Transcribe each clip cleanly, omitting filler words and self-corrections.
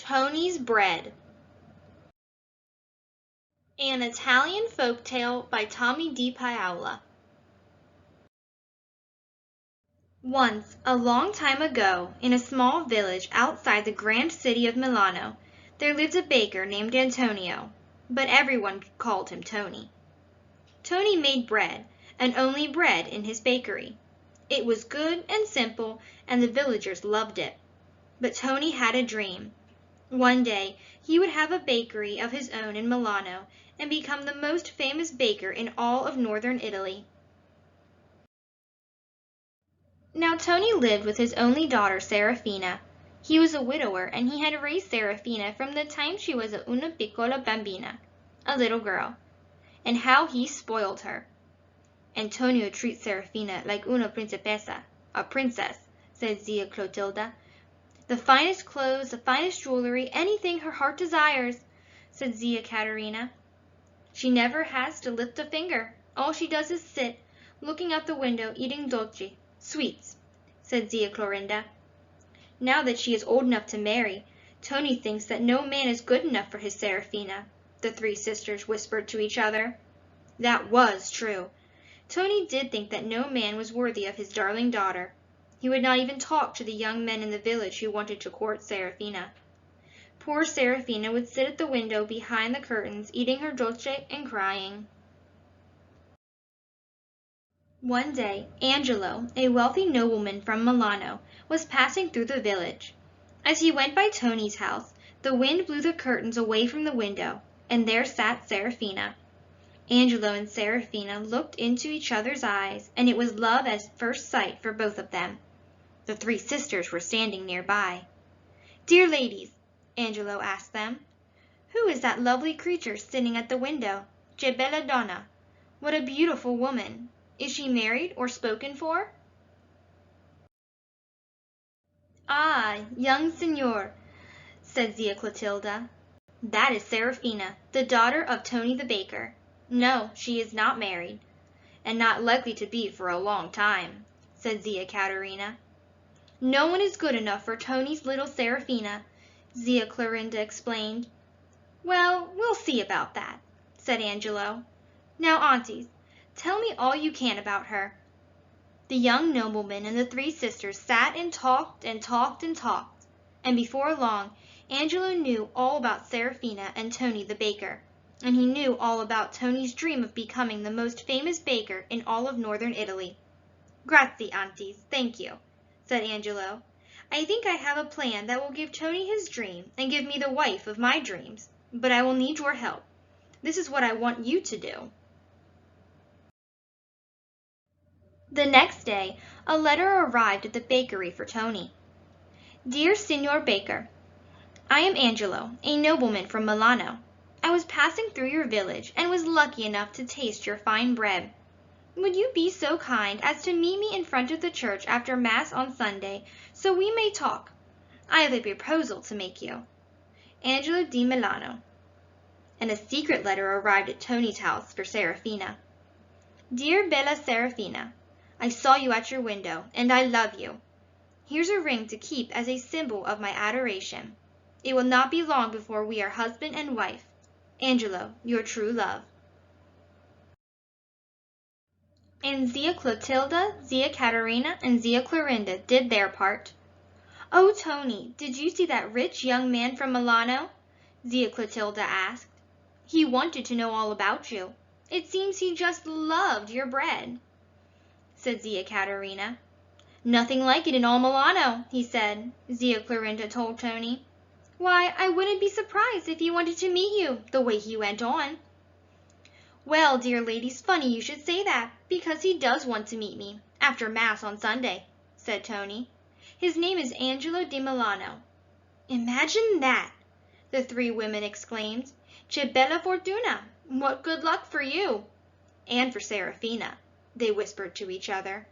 Tony's Bread. An Italian Folktale by Tomie DePaola. Once, a long time ago, in a small village outside the grand city of Milano, there lived a baker named Antonio, but everyone called him Tony. Tony made bread, and only bread, in his bakery. It was good and simple, and the villagers loved it. But Tony had a dream. One day he would have a bakery of his own in Milano and become the most famous baker in all of northern Italy. Now Tony lived with his only daughter Serafina. He was a widower, and he had raised Serafina from the time she was una piccola bambina, a little girl. And how he spoiled her! Antonio treats Serafina like una principessa, a princess, said Zia Clotilda. The finest clothes, the finest jewelry, anything her heart desires, said Zia Caterina. She never has to lift a finger. All she does is sit, looking out the window, eating dolci, sweets, said Zia Clorinda. Now that she is old enough to marry, Tony thinks that no man is good enough for his Serafina, the three sisters whispered to each other. That was true. Tony did think that no man was worthy of his darling daughter. He would not even talk to the young men in the village who wanted to court Serafina. Poor Serafina would sit at the window behind the curtains, eating her dolce and crying. One day, Angelo, a wealthy nobleman from Milano, was passing through the village. As he went by Tony's house, the wind blew the curtains away from the window, and there sat Serafina. Angelo and Serafina looked into each other's eyes, and it was love at first sight for both of them. The three sisters were standing nearby. "Dear ladies," Angelo asked them, "who is that lovely creature sitting at the window? Che bella donna! What a beautiful woman! Is she married or spoken for?" "Ah, young signor," said Zia Clotilda, "that is Serafina, the daughter of Tony the baker. No, she is not married." "And not likely to be for a long time," said Zia Caterina. "No one is good enough for Tony's little Serafina," Zia Clorinda explained. "Well, we'll see about that," said Angelo. "Now, aunties, tell me all you can about her." The young nobleman and the three sisters sat and talked and talked and talked, and before long Angelo knew all about Serafina and Tony the baker, and he knew all about Tony's dream of becoming the most famous baker in all of northern Italy. "Grazie, aunties, thank you," said Angelo. "I think I have a plan that will give Tony his dream and give me the wife of my dreams, but I will need your help. This is what I want you to do." The next day, a letter arrived at the bakery for Tony. "Dear Signor Baker, I am Angelo, a nobleman from Milano. I was passing through your village and was lucky enough to taste your fine bread. Would you be so kind as to meet me in front of the church after Mass on Sunday, so we may talk? I have a proposal to make you. Angelo di Milano." And a secret letter arrived at Tony's house for Serafina. "Dear bella Serafina, I saw you at your window, and I love you. Here's a ring to keep as a symbol of my adoration. It will not be long before we are husband and wife. Angelo, your true love." And Zia Clotilda, Zia Caterina, and Zia Clorinda did their part. "Oh, Tony, did you see that rich young man from Milano?" Zia Clotilda asked. "He wanted to know all about you. It seems he just loved your bread," said Zia Caterina. "Nothing like it in all Milano," he said, Zia Clorinda told Tony. "Why, I wouldn't be surprised if he wanted to meet you, the way he went on." "Well, dear ladies, funny you should say that, because he does want to meet me, after Mass on Sunday," said Tony. "His name is Angelo di Milano." "Imagine that!" the three women exclaimed. "Che bella fortuna! What good luck for you!" "And for Serafina," they whispered to each other.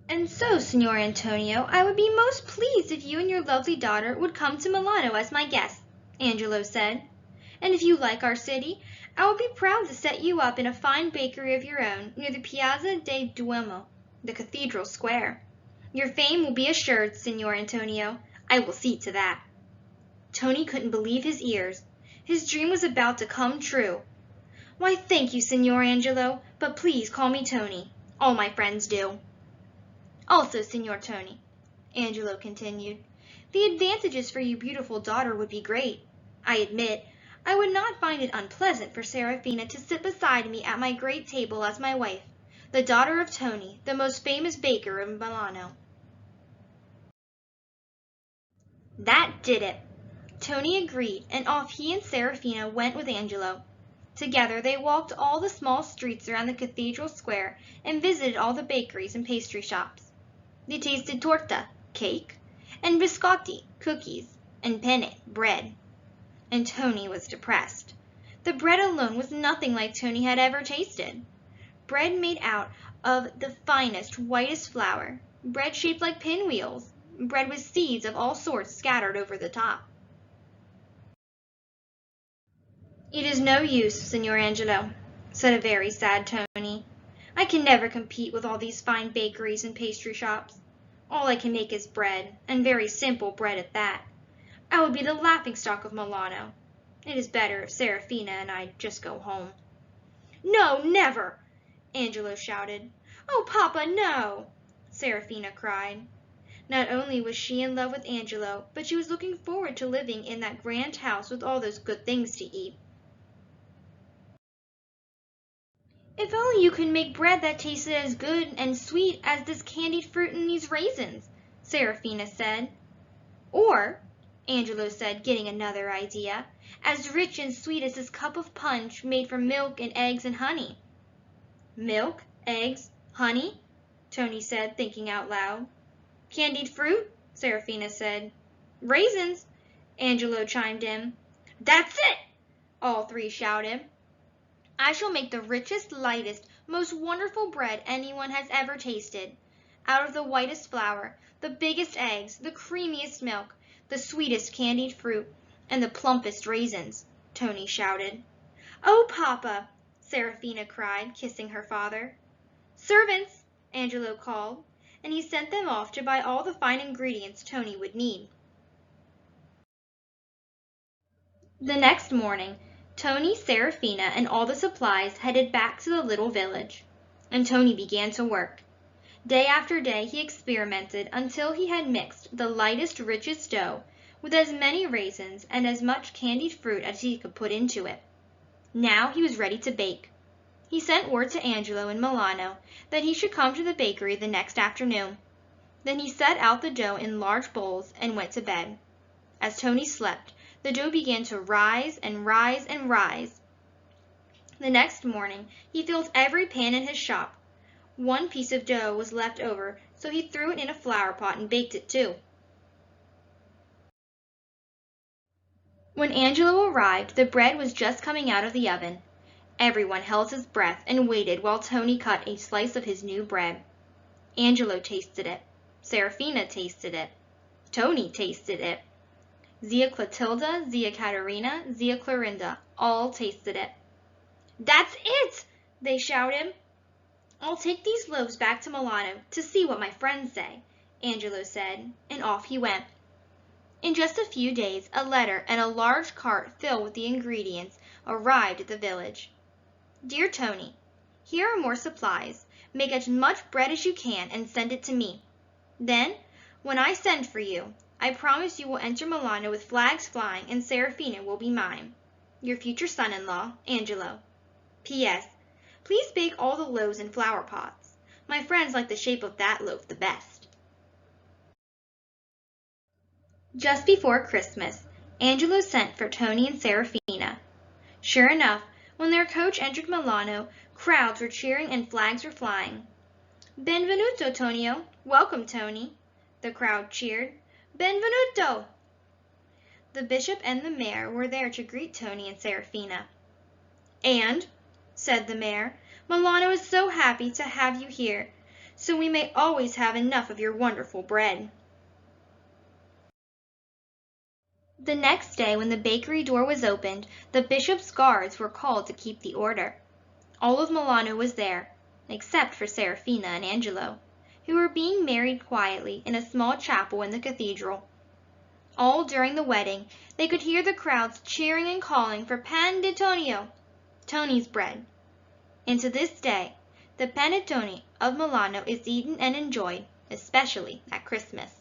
"And so, Signor Antonio, I would be most pleased if you and your lovely daughter would come to Milano as my guests," Angelo said. "And if you like our city, I will be proud to set you up in a fine bakery of your own near the Piazza del Duomo, the Cathedral Square. Your fame will be assured, Signor Antonio. I will see to that." Tony couldn't believe his ears. His dream was about to come true. "Why, thank you, Signor Angelo, but please call me Tony. All my friends do." "Also, Signor Tony," Angelo continued, "the advantages for your beautiful daughter would be great. I admit, I would not find it unpleasant for Serafina to sit beside me at my great table as my wife, the daughter of Tony, the most famous baker of Milano." That did it. Tony agreed, and off he and Serafina went with Angelo. Together they walked all the small streets around the cathedral square and visited all the bakeries and pastry shops. They tasted torta, cake, and biscotti, cookies, and penne, bread. And Tony was depressed. The bread alone was nothing like Tony had ever tasted. Bread made out of the finest, whitest flour, bread shaped like pinwheels, bread with seeds of all sorts scattered over the top. "It is no use, Signor Angelo," said a very sad Tony. "I can never compete with all these fine bakeries and pastry shops. All I can make is bread, and very simple bread at that. I would be the laughingstock of Milano. It is better if Serafina and I just go home." "No, never!" Angelo shouted. "Oh, Papa, no!" Serafina cried. Not only was she in love with Angelo, but she was looking forward to living in that grand house with all those good things to eat. "If only you could make bread that tasted as good and sweet as this candied fruit and these raisins," Serafina said. "Or," Angelo said, getting another idea, "as rich and sweet as this cup of punch made from milk and eggs and honey." "Milk, eggs, honey?" Tony said, thinking out loud. "Candied fruit?" Serafina said. "Raisins," Angelo chimed in. "That's it!" all three shouted. "I shall make the richest, lightest, most wonderful bread anyone has ever tasted. Out of the whitest flour, the biggest eggs, the creamiest milk, the sweetest candied fruit, and the plumpest raisins," Tony shouted. "Oh, Papa!" Serafina cried, kissing her father. "Servants!" Angelo called, and he sent them off to buy all the fine ingredients Tony would need. The next morning, Tony, Serafina, and all the supplies headed back to the little village, and Tony began to work. Day after day he experimented until he had mixed the lightest, richest dough with as many raisins and as much candied fruit as he could put into it. Now he was ready to bake. He sent word to Angelo in Milano that he should come to the bakery the next afternoon. Then he set out the dough in large bowls and went to bed. As Tony slept, the dough began to rise and rise and rise. The next morning he filled every pan in his shop. One piece of dough was left over, so he threw it in a flower pot and baked it too. When Angelo arrived, the bread was just coming out of the oven. Everyone held his breath and waited while Tony cut a slice of his new bread. Angelo tasted it. Serafina tasted it. Tony tasted it. Zia Clotilda, Zia Caterina, Zia Clorinda all tasted it. "That's it!" they shouted. "I'll take these loaves back to Milano to see what my friends say," Angelo said, and off he went. In just a few days, a letter and a large cart filled with the ingredients arrived at the village. "Dear Tony, here are more supplies. Make as much bread as you can and send it to me. Then, when I send for you, I promise you will enter Milano with flags flying and Serafina will be mine. Your future son-in-law, Angelo. P.S. Please bake all the loaves in flower pots. My friends like the shape of that loaf the best." Just before Christmas, Angelo sent for Tony and Serafina. Sure enough, when their coach entered Milano, crowds were cheering and flags were flying. "Benvenuto, Tonio! Welcome, Tony!" the crowd cheered. "Benvenuto!" The bishop and the mayor were there to greet Tony and Serafina. "And," said the mayor, "Milano is so happy to have you here, so we may always have enough of your wonderful bread." The next day, when the bakery door was opened, the bishop's guards were called to keep the order. All of Milano was there, except for Serafina and Angelo, who were being married quietly in a small chapel in the cathedral. All during the wedding, they could hear the crowds cheering and calling for pan di tonio, Tony's bread. And to this day, the panettone of Milano is eaten and enjoyed, especially at Christmas.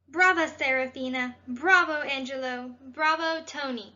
Brava, Serafina! Bravo, Angelo! Bravo, Tony!